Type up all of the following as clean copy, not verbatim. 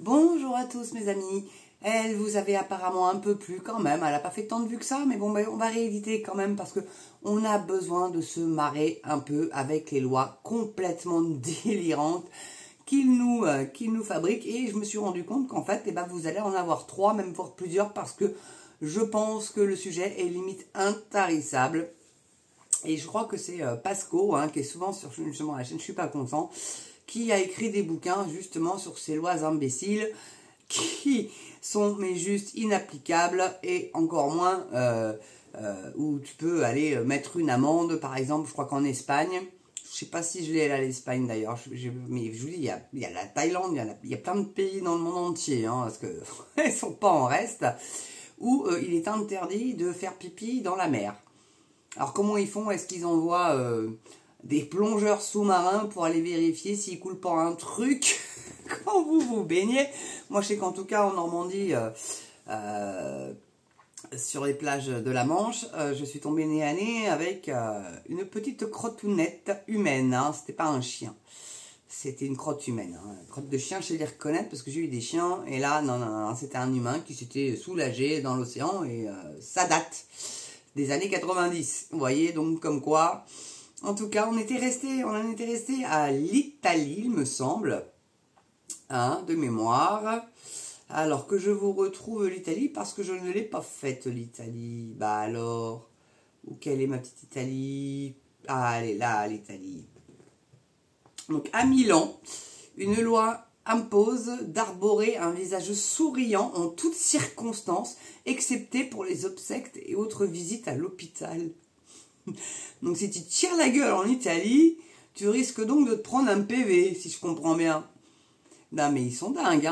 Bonjour à tous mes amis, elle vous avait apparemment un peu plu quand même, elle n'a pas fait tant de vues que ça, mais bon, on va rééditer quand même parce que on a besoin de se marrer un peu avec les lois complètement délirantes qu'ils nous fabriquent, et je me suis rendu compte qu'en fait, vous allez en avoir 3, même voire plusieurs, parce que je pense que le sujet est limite intarissable. Et je crois que c'est Pasco, qui est souvent sur justement la chaîne Je suis pas content, qui a écrit des bouquins justement sur ces lois imbéciles qui sont mais juste inapplicables, et encore moins où tu peux aller mettre une amende. Par exemple, je crois qu'en Espagne, je sais pas si je l'ai à l'Espagne d'ailleurs, mais je vous dis, il y a la Thaïlande, il y a plein de pays dans le monde entier, parce que ils sont pas en reste, où il est interdit de faire pipi dans la mer. Alors comment ils font? Est-ce qu'ils envoient des plongeurs sous-marins pour aller vérifier s'il coule pas un truc quand vous vous baignez? Moi je sais qu'en tout cas en Normandie, sur les plages de la Manche, je suis tombée nez à nez avec une petite crottounette humaine. C'était pas un chien, c'était une crotte humaine. Une crotte de chien, je sais les reconnaître parce que j'ai eu des chiens, et là non, c'était un humain qui s'était soulagé dans l'océan, et ça date des années 90. Vous voyez, donc comme quoi. En tout cas, on en était resté à l'Italie, il me semble, de mémoire. Alors que je vous retrouve l'Italie, parce que je ne l'ai pas faite, l'Italie. Bah alors, où quelle est ma petite Italie? Ah, elle est là, l'Italie. Donc à Milan, une loi impose d'arborer un visage souriant en toutes circonstances, excepté pour les obsèques et autres visites à l'hôpital. Donc si tu tires la gueule en Italie, tu risques donc de te prendre un PV, si je comprends bien. Non mais ils sont dingues,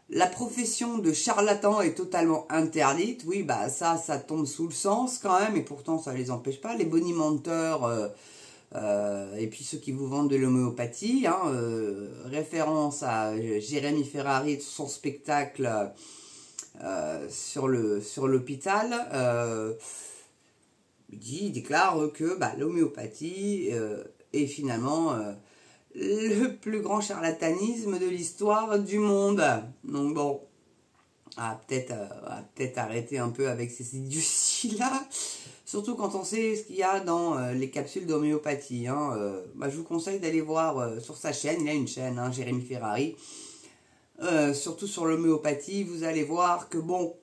La profession de charlatan est totalement interdite. Oui, bah ça tombe sous le sens quand même, et pourtant ça les empêche pas. Les bonimenteurs, et puis ceux qui vous vendent de l'homéopathie, référence à Jérémy Ferrari, son spectacle sur l'hôpital, il déclare que l'homéopathie est finalement le plus grand charlatanisme de l'histoire du monde. Donc bon, peut-être arrêter un peu avec ces idioties-là, surtout quand on sait ce qu'il y a dans les capsules d'homéopathie. Je vous conseille d'aller voir sur sa chaîne, il a une chaîne, Jérémy Ferrari, surtout sur l'homéopathie. Vous allez voir que bon,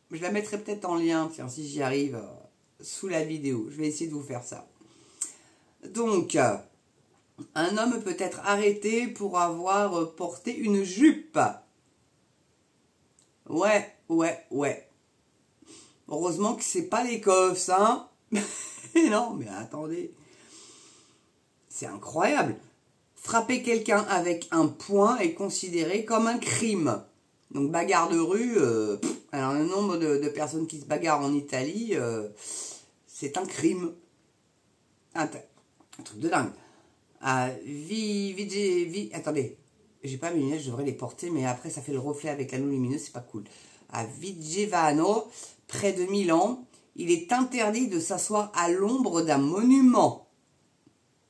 je la mettrai peut-être en lien, tiens, si j'y arrive, sous la vidéo. Je vais essayer de vous faire ça. Donc, un homme peut être arrêté pour avoir porté une jupe. Ouais. Heureusement que c'est pas l'Écosse, Non, mais attendez. C'est incroyable. Frapper quelqu'un avec un poing est considéré comme un crime. Donc bagarre de rue, alors le nombre de personnes qui se bagarrent en Italie, c'est un crime. Un truc de dingue. Attendez, j'ai pas mes lunettes, je devrais les porter, mais après ça fait le reflet avec l'anneau lumineux, c'est pas cool. À Vigevano, près de Milan, il est interdit de s'asseoir à l'ombre d'un monument.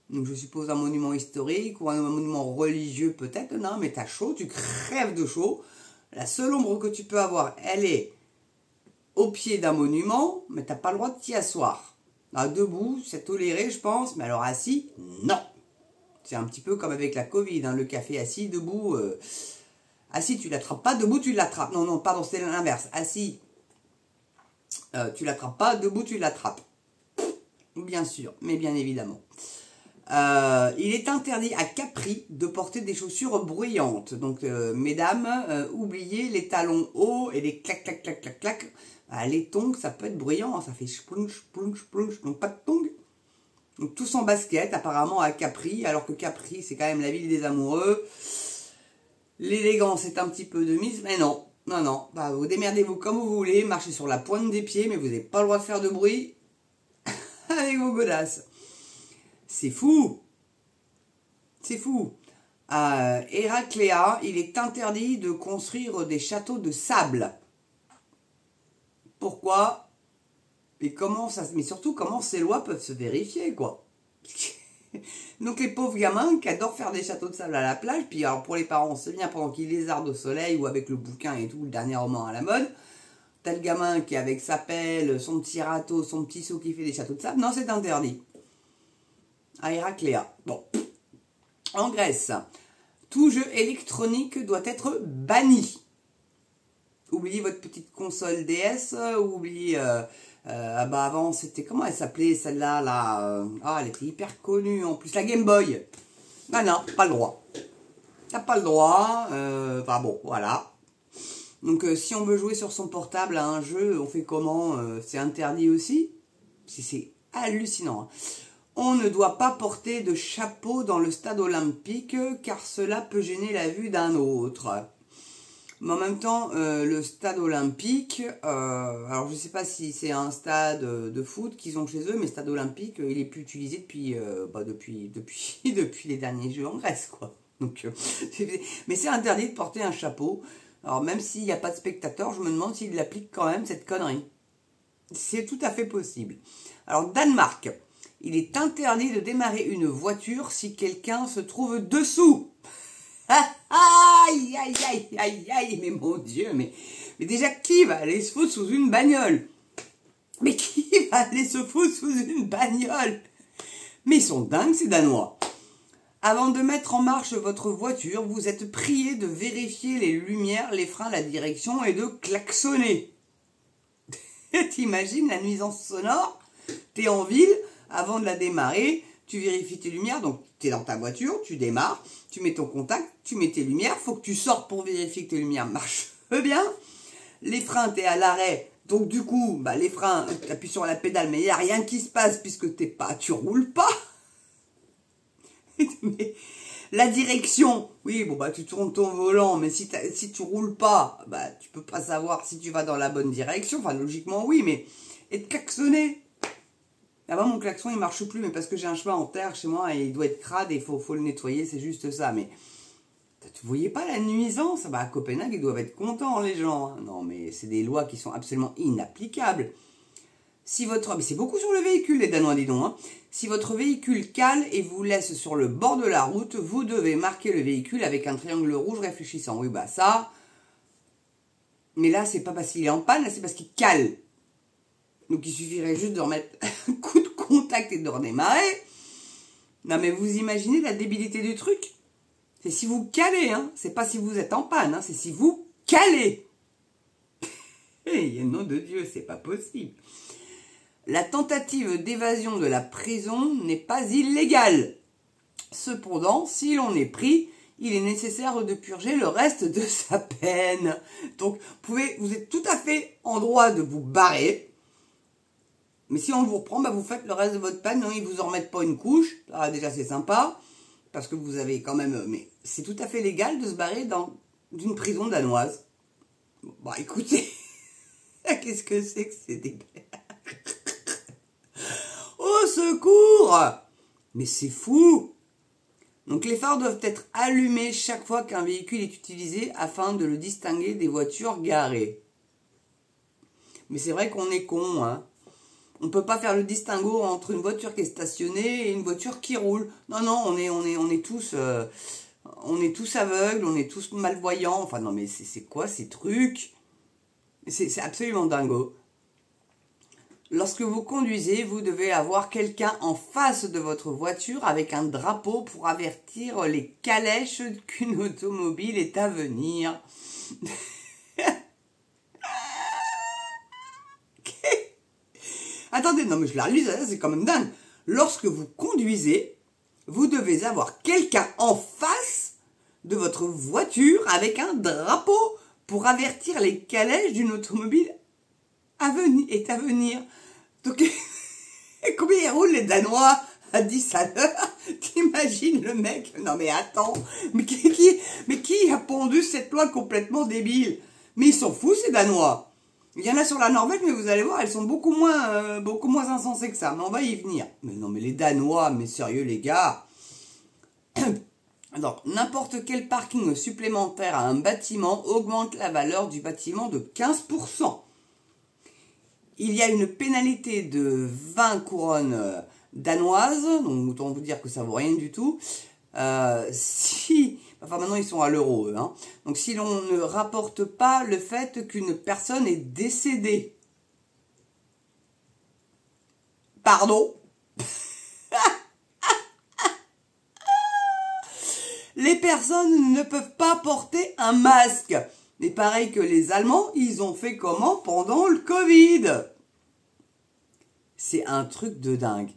Donc je suppose un monument historique ou un monument religieux peut-être. Non, mais t'as chaud, tu crèves de chaud. La seule ombre que tu peux avoir, elle est au pied d'un monument, mais t'as pas le droit de t'y asseoir. Alors, debout, c'est toléré, je pense, mais alors assis, non. C'est un petit peu comme avec la Covid, le café assis, debout. Assis, tu l'attrapes pas, debout, tu l'attrapes. Non, pardon, c'est l'inverse. Assis, tu l'attrapes pas, debout, tu l'attrapes. Bien sûr, mais bien évidemment. Il est interdit à Capri de porter des chaussures bruyantes. Donc, mesdames, oubliez les talons hauts et les clac, clac, clac, clac, clac. Les tongs, ça peut être bruyant, ça fait splunch, splunch, splunch. Donc, pas de tongs. Donc, tous en basket, apparemment, à Capri, alors que Capri, c'est quand même la ville des amoureux. L'élégance est un petit peu de mise, mais non. Vous démerdez-vous comme vous voulez, marchez sur la pointe des pieds, mais vous n'avez pas le droit de faire de bruit avec vos godasses. C'est fou. Héracléa, il est interdit de construire des châteaux de sable. Pourquoi? Et comment ça? Mais surtout, comment ces lois peuvent se vérifier, quoi? Donc les pauvres gamins qui adorent faire des châteaux de sable à la plage, puis alors pour les parents c'est bien pendant qu'ils lézardent au soleil ou avec le bouquin et tout, le dernier roman à la mode. T'as le gamin qui avec sa pelle, son petit râteau, son petit seau qui fait des châteaux de sable. Non, c'est interdit. À Héracléa. Bon. En Grèce, tout jeu électronique doit être banni. Oubliez votre petite console DS, oubliez... avant, c'était... Comment elle s'appelait celle-là là, elle était hyper connue en plus. La Game Boy. Ah non, pas le droit. T'as pas le droit. Bon, voilà. Donc, si on veut jouer sur son portable à un jeu, on fait comment? C'est interdit aussi. C'est hallucinant. Hein. On ne doit pas porter de chapeau dans le stade olympique, car cela peut gêner la vue d'un autre. Mais en même temps, le stade olympique, alors je ne sais pas si c'est un stade de foot qu'ils ont chez eux, mais le stade olympique, il est plus utilisé depuis les derniers Jeux en Grèce, quoi. Donc, mais c'est interdit de porter un chapeau. Alors même s'il n'y a pas de spectateurs, je me demande s'ils appliquent quand même cette connerie. C'est tout à fait possible. Alors Danemark, il est interdit de démarrer une voiture si quelqu'un se trouve dessous. Aïe, aïe, aïe, aïe, aïe, mais mon Dieu, mais déjà, qui va aller se foutre sous une bagnole? Mais qui va aller se foutre sous une bagnole? Mais ils sont dingues, ces Danois. Avant de mettre en marche votre voiture, vous êtes prié de vérifier les lumières, les freins, la direction et de klaxonner. T'imagines la nuisance sonore? T'es en ville, avant de la démarrer, tu vérifies tes lumières, donc tu es dans ta voiture, tu démarres, tu mets ton contact, tu mets tes lumières, faut que tu sortes pour vérifier que tes lumières marchent bien. Les freins, tu es à l'arrêt, donc du coup, les freins, tu appuies sur la pédale, mais il n'y a rien qui se passe puisque tu roules pas. Mais la direction, oui, tu tournes ton volant, mais si tu roules pas, tu peux pas savoir si tu vas dans la bonne direction, enfin logiquement oui, mais et de klaxonner. Avant, mon klaxon, il marche plus, mais parce que j'ai un chemin en terre chez moi et il doit être crade et il faut le nettoyer, c'est juste ça. Mais vous voyez pas la nuisance? À Copenhague, ils doivent être contents, les gens. Hein. Non, mais c'est des lois qui sont absolument inapplicables. Mais c'est beaucoup sur le véhicule, les Danois, dis donc. Hein. Si votre véhicule cale et vous laisse sur le bord de la route, vous devez marquer le véhicule avec un triangle rouge réfléchissant. Oui, ça... Mais là, c'est pas parce qu'il est en panne, là, c'est parce qu'il cale. Donc il suffirait juste de remettre un coup de contact et de redémarrer. Non mais vous imaginez la débilité du truc? C'est si vous calez, hein. C'est pas si vous êtes en panne, hein. C'est si vous calez. Et nom de Dieu, c'est pas possible. La tentative d'évasion de la prison n'est pas illégale. Cependant, si l'on est pris, il est nécessaire de purger le reste de sa peine. Donc vous êtes tout à fait en droit de vous barrer. Mais si on vous reprend, vous faites le reste de votre peine. Non, ils vous en remettent pas une couche. Alors déjà, c'est sympa. Parce que vous avez quand même... Mais c'est tout à fait légal de se barrer d'une prison danoise. Écoutez. Qu'est-ce que c'est que ces débats? Au secours! Mais c'est fou! Donc les phares doivent être allumés chaque fois qu'un véhicule est utilisé afin de le distinguer des voitures garées. Mais c'est vrai qu'on est con, hein. On ne peut pas faire le distinguo entre une voiture qui est stationnée et une voiture qui roule. Non, on est tous aveugles, on est tous malvoyants. Enfin non, mais c'est quoi ces trucs? C'est absolument dingo. Lorsque vous conduisez, vous devez avoir quelqu'un en face de votre voiture avec un drapeau pour avertir les calèches qu'une automobile est à venir. Attendez, non mais je la relis, c'est quand même dingue. Lorsque vous conduisez, vous devez avoir quelqu'un en face de votre voiture avec un drapeau pour avertir les calèches d'une automobile est à venir. Donc, combien ils roulent les Danois à 10 à l'heure? T'imagines le mec? Non mais attends, mais qui a pondu cette loi complètement débile? Mais ils s'en foutent ces Danois. Il y en a sur la Norvège, mais vous allez voir, elles sont beaucoup moins insensées que ça. Mais on va y venir. Mais non, mais les Danois, mais sérieux les gars. Alors, n'importe quel parking supplémentaire à un bâtiment augmente la valeur du bâtiment de 15%. Il y a une pénalité de 20 couronnes danoise, donc autant vous dire que ça vaut rien du tout. Enfin maintenant ils sont à l'euro, hein. Donc si l'on ne rapporte pas le fait qu'une personne est décédée. Pardon? Les personnes ne peuvent pas porter un masque. Et pareil que les Allemands, ils ont fait comment pendant le Covid? C'est un truc de dingue.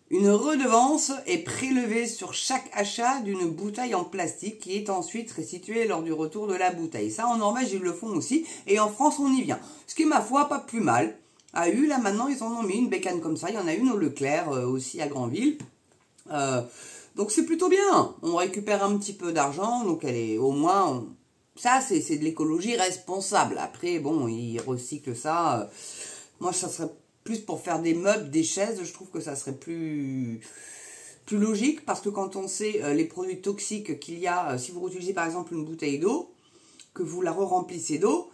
Une redevance est prélevée sur chaque achat d'une bouteille en plastique qui est ensuite restituée lors du retour de la bouteille. Ça, en Norvège, ils le font aussi. Et en France, on y vient. Ce qui est, ma foi, pas plus mal. Là, maintenant, ils en ont mis une bécane comme ça. Il y en a une au Leclerc, aussi à Granville. Donc, c'est plutôt bien. On récupère un petit peu d'argent. Donc, elle est au moins... Ça, c'est de l'écologie responsable. Après, bon, ils recyclent ça. Moi, ça serait... plus pour faire des meubles, des chaises, je trouve que ça serait plus logique, parce que quand on sait les produits toxiques qu'il y a, si vous utilisez par exemple une bouteille d'eau, que vous la re-remplissez d'eau,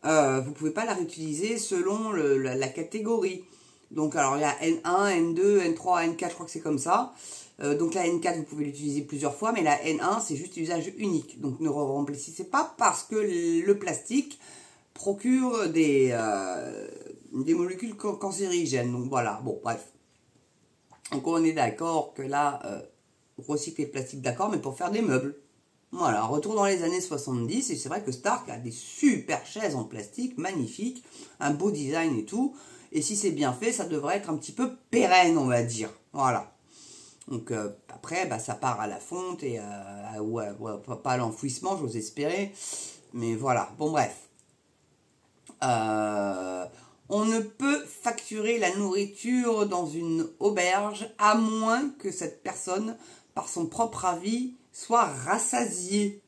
vous ne pouvez pas la réutiliser selon la catégorie. Donc alors il y a N1, N2, N3, N4, je crois que c'est comme ça. Donc la N4, vous pouvez l'utiliser plusieurs fois, mais la N1, c'est juste usage unique. Donc ne remplissez pas parce que le plastique procure des molécules cancérigènes. Donc voilà, bon bref. Donc on est d'accord que là, recycler le plastique, d'accord, mais pour faire des meubles. Voilà, retour dans les années 70, et c'est vrai que Stark a des super chaises en plastique, magnifiques, un beau design et tout. Et si c'est bien fait, ça devrait être un petit peu pérenne, on va dire. Voilà. Donc après, ça part à la fonte et pas à l'enfouissement, j'ose espérer. Mais voilà, bon bref. On ne peut facturer la nourriture dans une auberge à moins que cette personne, par son propre avis, soit rassasiée.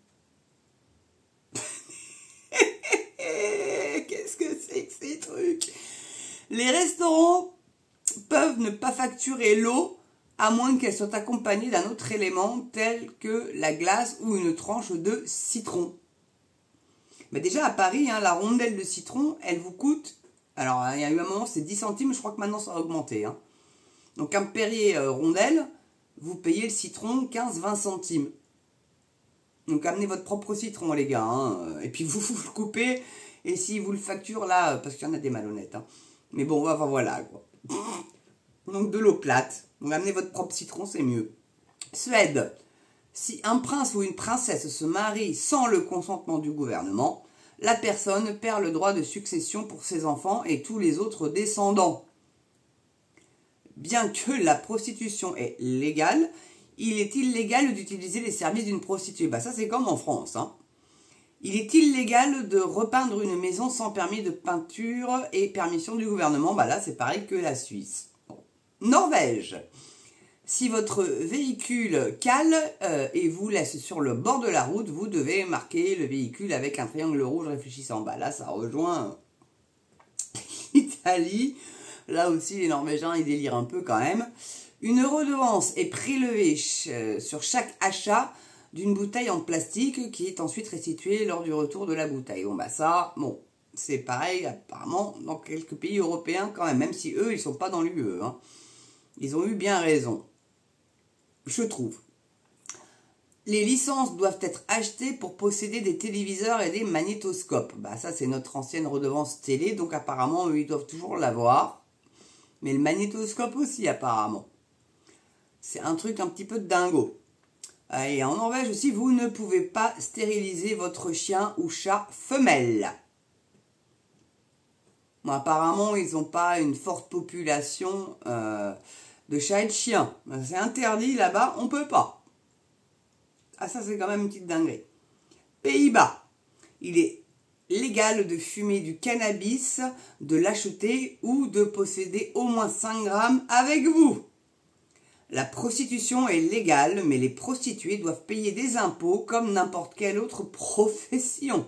Qu'est-ce que c'est que ces trucs? Les restaurants peuvent ne pas facturer l'eau à moins qu'elle soit accompagnée d'un autre élément tel que la glace ou une tranche de citron. Mais déjà à Paris, la rondelle de citron, elle vous coûte... Alors, il y a eu un moment, c'est 10 centimes, je crois que maintenant ça a augmenté. Donc, un Perrier rondelle, vous payez le citron 15-20 centimes. Donc, amenez votre propre citron, les gars. Et puis, vous le coupez. Et si vous le facturent, là, parce qu'il y en a des malhonnêtes. Mais bon, enfin, voilà, quoi. Donc, de l'eau plate. Donc, amenez votre propre citron, c'est mieux. Suède. Si un prince ou une princesse se marie sans le consentement du gouvernement, la personne perd le droit de succession pour ses enfants et tous les autres descendants. Bien que la prostitution est légale, il est illégal d'utiliser les services d'une prostituée. Ça c'est comme en France. Il est illégal de repeindre une maison sans permis de peinture et permission du gouvernement. Là c'est pareil que la Suisse. Norvège. Si votre véhicule cale et vous laisse sur le bord de la route, vous devez marquer le véhicule avec un triangle rouge réfléchissant. Là, ça rejoint l'Italie. Là aussi, les Norvégiens, ils délirent un peu quand même. Une redevance est prélevée sur chaque achat d'une bouteille en plastique qui est ensuite restituée lors du retour de la bouteille. C'est pareil apparemment dans quelques pays européens quand même si eux, ils sont pas dans l'UE. Ils ont eu bien raison. Je trouve. Les licences doivent être achetées pour posséder des téléviseurs et des magnétoscopes. Ça, c'est notre ancienne redevance télé, donc apparemment, eux, ils doivent toujours l'avoir. Mais le magnétoscope aussi, apparemment. C'est un truc un petit peu de dingo. Et en Norvège aussi, vous ne pouvez pas stériliser votre chien ou chat femelle. Apparemment, ils n'ont pas une forte population... de chats et de chiens. C'est interdit là-bas, on peut pas. Ça c'est quand même une petite dinguerie. Pays-Bas. Il est légal de fumer du cannabis, de l'acheter ou de posséder au moins 5 grammes avec vous. La prostitution est légale, mais les prostituées doivent payer des impôts comme n'importe quelle autre profession.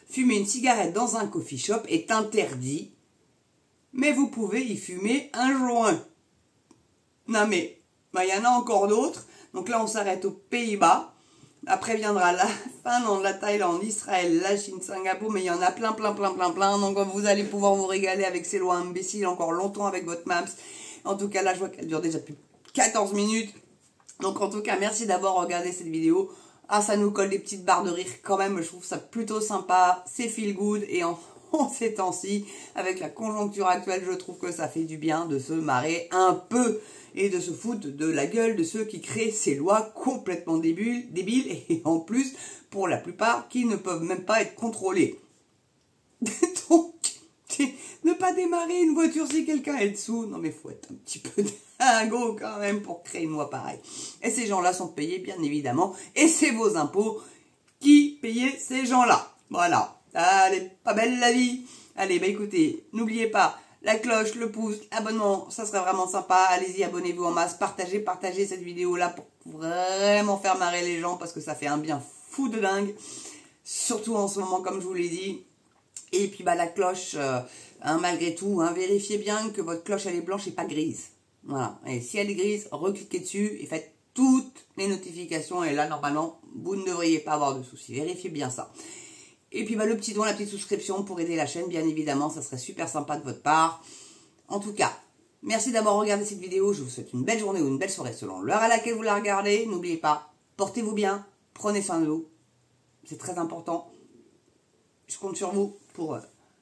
Fumer une cigarette dans un coffee shop est interdit, mais vous pouvez y fumer un joint. Non mais, il y en a encore d'autres. Donc là, on s'arrête aux Pays-Bas. Après viendra la Finlande, la Thaïlande, Israël, la Chine, Singapour. Mais il y en a plein. Donc vous allez pouvoir vous régaler avec ces lois imbéciles encore longtemps avec votre MAPS. En tout cas, là, je vois qu'elle dure déjà depuis 14 minutes. Donc, en tout cas, merci d'avoir regardé cette vidéo. Ah, ça nous colle des petites barres de rire quand même. Je trouve ça plutôt sympa. C'est feel good. Et en ces temps-ci, avec la conjoncture actuelle, je trouve que ça fait du bien de se marrer un peu et de se foutre de la gueule de ceux qui créent ces lois complètement débiles et en plus, pour la plupart, qui ne peuvent même pas être contrôlés. Donc, ne pas démarrer une voiture si quelqu'un est dessous. Non mais faut être un petit peu dingo quand même pour créer une loi pareille. Et ces gens-là sont payés bien évidemment. Et c'est vos impôts qui payez ces gens-là. Voilà. Allez, pas belle la vie. Allez, bah écoutez, n'oubliez pas la cloche, le pouce, l'abonnement, ça serait vraiment sympa. Allez-y, abonnez-vous en masse, partagez cette vidéo-là pour vraiment faire marrer les gens parce que ça fait un bien fou de dingue. Surtout en ce moment, comme je vous l'ai dit. Et puis bah la cloche, malgré tout, vérifiez bien que votre cloche elle est blanche et pas grise. Voilà. Et si elle est grise, recliquez dessus et faites toutes les notifications. Et là, normalement, vous ne devriez pas avoir de soucis. Vérifiez bien ça. Et puis bah, le petit don, la petite souscription pour aider la chaîne, bien évidemment, ça serait super sympa de votre part. En tout cas, merci d'avoir regardé cette vidéo. Je vous souhaite une belle journée ou une belle soirée selon l'heure à laquelle vous la regardez. N'oubliez pas, portez-vous bien, prenez soin de vous. C'est très important. Je compte sur vous pour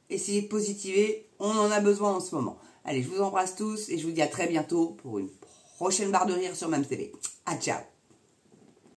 essayer de positiver. On en a besoin en ce moment. Allez, je vous embrasse tous et je vous dis à très bientôt pour une prochaine barre de rire sur MAMS TV. À ciao.